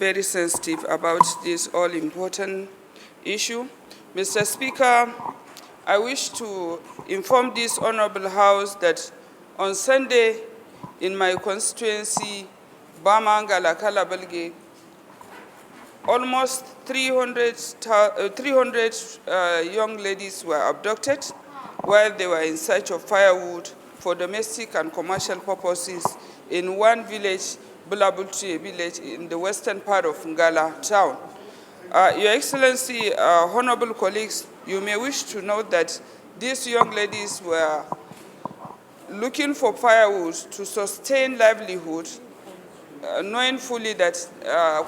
very sensitive about this all-important issue. Mr. Speaker, I wish to inform this Honorable House that on Sunday in my constituency, Bamangala Kalabalge, almost 300 young ladies were abducted while they were in search of firewood for domestic and commercial purposes in one village, Bulabulti village, in the western part of Ngala town. Your Excellency, honorable colleagues, you may wish to note that these young ladies were looking for firewood to sustain livelihood, knowing fully that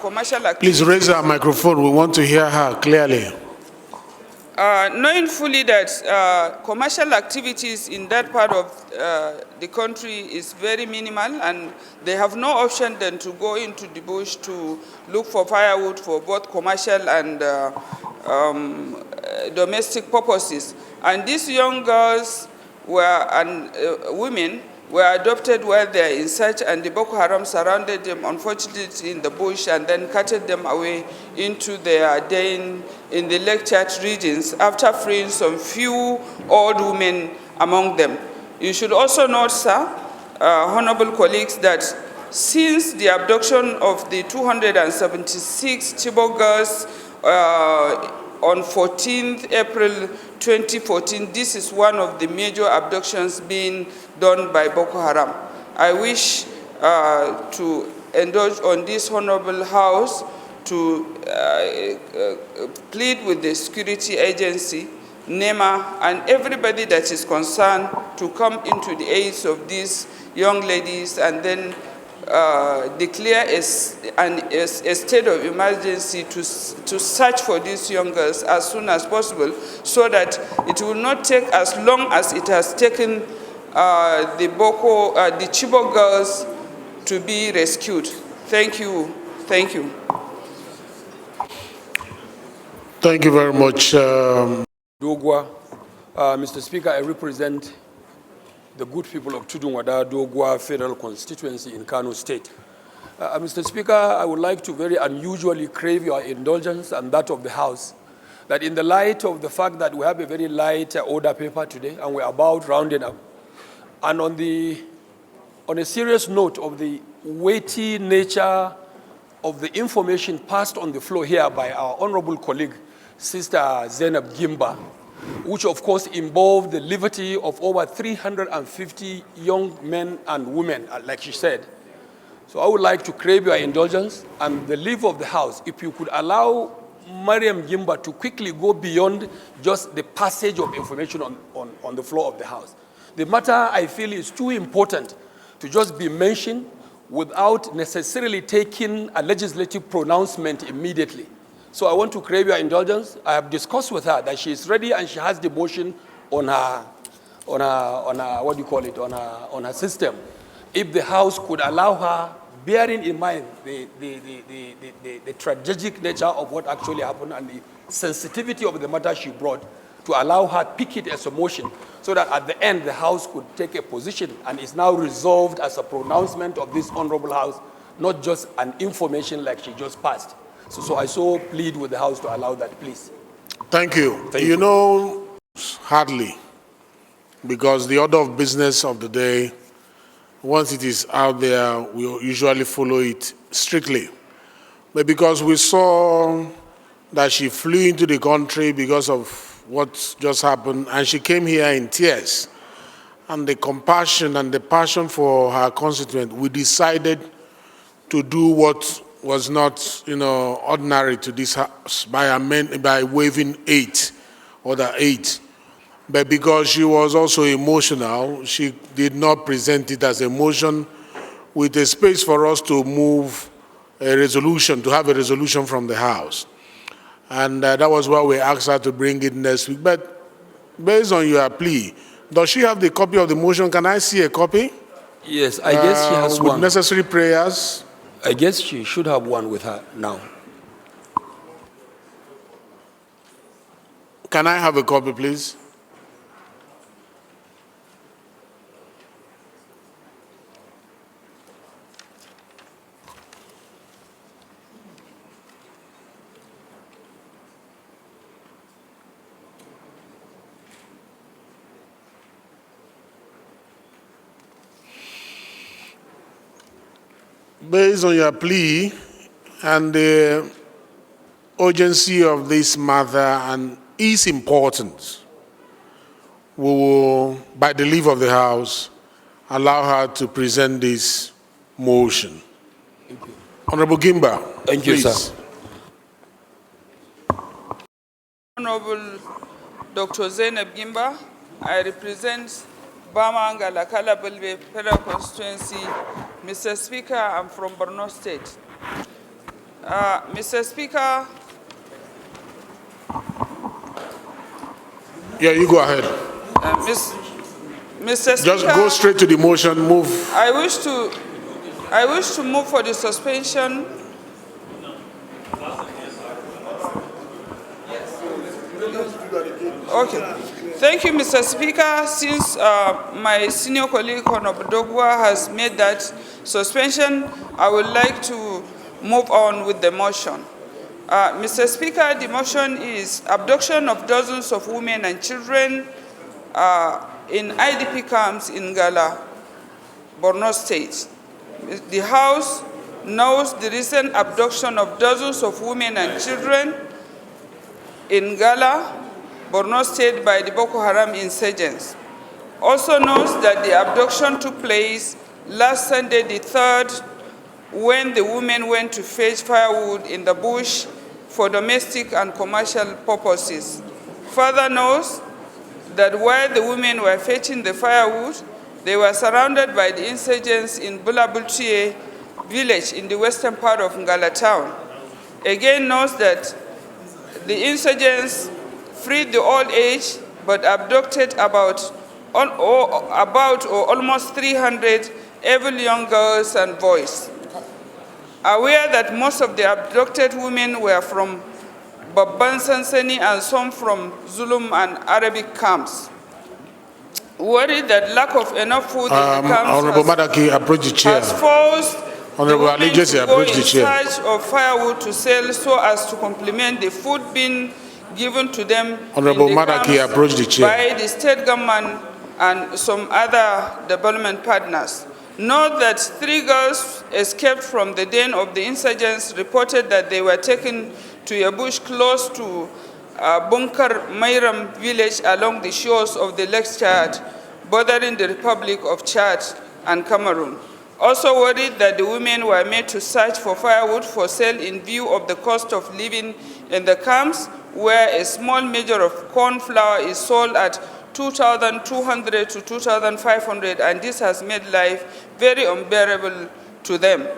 commercial activities... Please raise our microphone. We want to hear her clearly. Knowing fully that commercial activities in that part of the country is very minimal, and they have no option than to go into the bush to look for firewood for both commercial and domestic purposes. And these young girls and women were adopted while they are in search, and the Boko Haram surrounded them, unfortunately, in the bush and then carted them away into their den in the Lake Chad regions after freeing some few old women among them. You should also note, sir, honorable colleagues, that since the abduction of the 276 Chibok girls on 14th April 2014, this is one of the major abductions being done by Boko Haram. I wish to indulge on this honorable House to plead with the security agency, NEMA, and everybody that is concerned to come into the aid of these young ladies and then declare a state of emergency to search for these young girls as soon as possible, so that it will not take as long as it has taken the Chibok girls to be rescued. Thank you. Thank you. Thank you very much. Dogwa, Mr. Speaker, I represent the good people of Tudunwada Dogwa Federal Constituency in Kano State. Mr. Speaker, I would like to very unusually crave your indulgence and that of the House, that in the light of the fact that we have a very light order paper today and we're about rounding up, and on a serious note of the weighty nature of the information passed on the floor here by our honorable colleague, Sister Zainab Gimba, which of course involved the liberty of over 350 young men and women, like she said. So I would like to crave your indulgence and the leave of the House, if you could allow Mariam Gimba to quickly go beyond just the passage of information on the floor of the House. The matter, I feel, is too important to just be mentioned without necessarily taking a legislative pronouncement immediately. So I want to crave your indulgence. I have discussed with her that she is ready and she has the motion on her what do you call it, on her system. If the House could allow her, bearing in mind the tragic nature of what actually happened and the sensitivity of the matter she brought, to allow her pick it as a motion, so that at the end the House could take a position and is now resolved as a pronouncement of this honorable House, not just an information like she just passed. So I so plead with the House to allow that, please. Thank you. You know, hardly, because the order of business of the day, once it is out there, we usually follow it strictly. But because we saw that she flew into the country because of what just happened, and she came here in tears, and the compassion and the passion for her constituent, we decided to do what was not, ordinary to this House by waiving 8, order 8. But because she was also emotional, she did not present it as a motion, with a space for us to move a resolution, to have a resolution from the House. And that was why we asked her to bring it next week. But based on your plea, does she have the copy of the motion? Can I see a copy? Yes, I guess she has with one. With necessary prayers? I guess she should have one with her now. Can I have a copy, please? Based on your plea and the urgency of this matter and its importance, we will, by the leave of the House, allow her to present this motion. Honorable Gimba, Thank you, please. sir. Honorable Dr. Zainab Gimba, I represent Bama Ngalakala Belbe Federal Constituency. Mr. Speaker, I'm from Borno State. Mr. Speaker. Yeah, you go ahead. Mr. Speaker. Just go straight to the motion, move. I wish to move for the suspension. Okay. Thank you, Mr. Speaker. Since my senior colleague, Honorable Dogwa, has made that suspension, I would like to move on with the motion. Mr. Speaker, the motion is abduction of dozens of women and children in IDP camps in Gala, Borno State. The House knows the recent abduction of dozens of women and children in Gala, Borno State by the Boko Haram insurgents. Also knows that the abduction took place last Sunday the 3rd when the women went to fetch firewood in the bush for domestic and commercial purposes. Further knows that while the women were fetching the firewood, they were surrounded by the insurgents in Bulabultie village in the western part of Ngala town. Again knows that the insurgents freed the old age but abducted about or almost 300 evil young girls and boys. Aware that most of the abducted women were from Babban Sansani and some from Zulum and Arabic camps. Worried that lack of enough food in the camps Honorable Madaki, approach the chair. has forced Honorable the women Allegiance, to go approach in the chair. search of firewood to sell so as to complement the food being given to them Honorable in the Madaki, camps approach the chair. by the state government and some other development partners. Note that 3 girls escaped from the den of the insurgents, reported that they were taken to a bush close to Bunkar Mairam village along the shores of the Lake Chad, bordering the Republic of Chad and Cameroon. Also worried that the women were made to search for firewood for sale in view of the cost of living in the camps, where a small measure of corn flour is sold at 2,200 to 2,500, and this has made life very unbearable to them.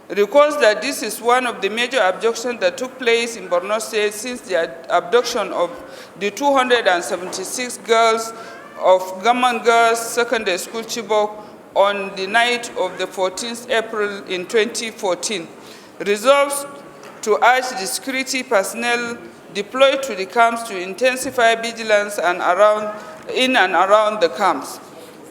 Recalls that this is one of the major abductions that took place in Borno State since the abduction of the 276 girls of Gaman Girls Secondary School Chibok on the night of the 14th April in 2014. Resolves to urge the security personnel deployed to the camps to intensify vigilance in and around the camps.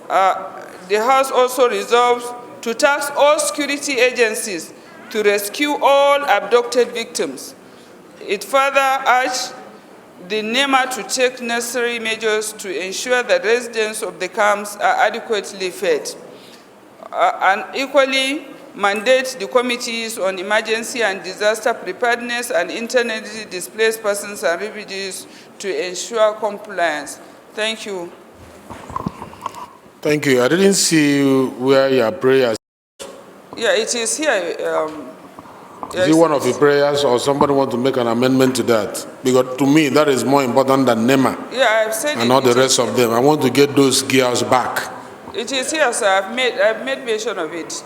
The House also resolves to task all security agencies to rescue all abducted victims. It further urged the NEMA to take necessary measures to ensure that residents of the camps are adequately fed. And equally, mandate the committees on emergency and disaster preparedness and internally displaced persons and refugees to ensure compliance. Thank you. Thank you. I didn't see where your prayers. Yeah, it is here. Is it one of your prayers, or somebody want to make an amendment to that? Because to me, that is more important than NEMA. Yeah, I've said and all the rest of them. I want to get those girls back. It is here, sir. I've made mention of it.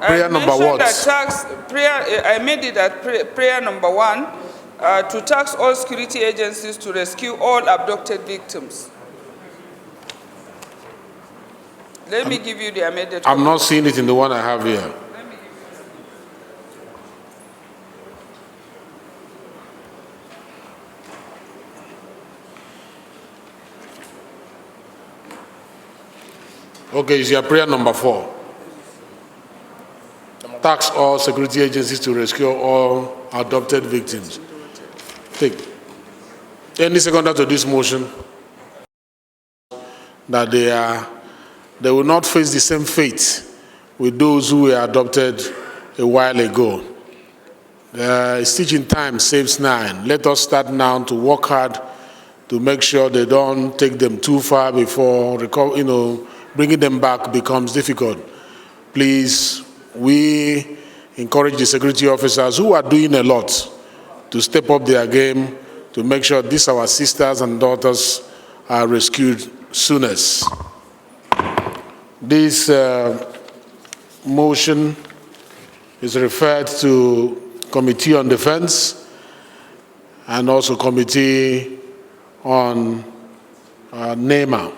Prayer number what? I made it at prayer number 1 to task all security agencies to rescue all abducted victims. Let me give you the amended. I'm not seeing it in the one I have here. Okay, it's your prayer number 4. Tax all security agencies to rescue all adopted victims. Take. Any seconder to this motion that they will not face the same fate with those who were adopted a while ago. Stitching time saves 9. Let us start now to work hard to make sure they don't take them too far before bringing them back becomes difficult. Please, we encourage the security officers who are doing a lot to step up their game to make sure these our sisters and daughters are rescued soonest. This motion is referred to Committee on Defense and also Committee on NEMA.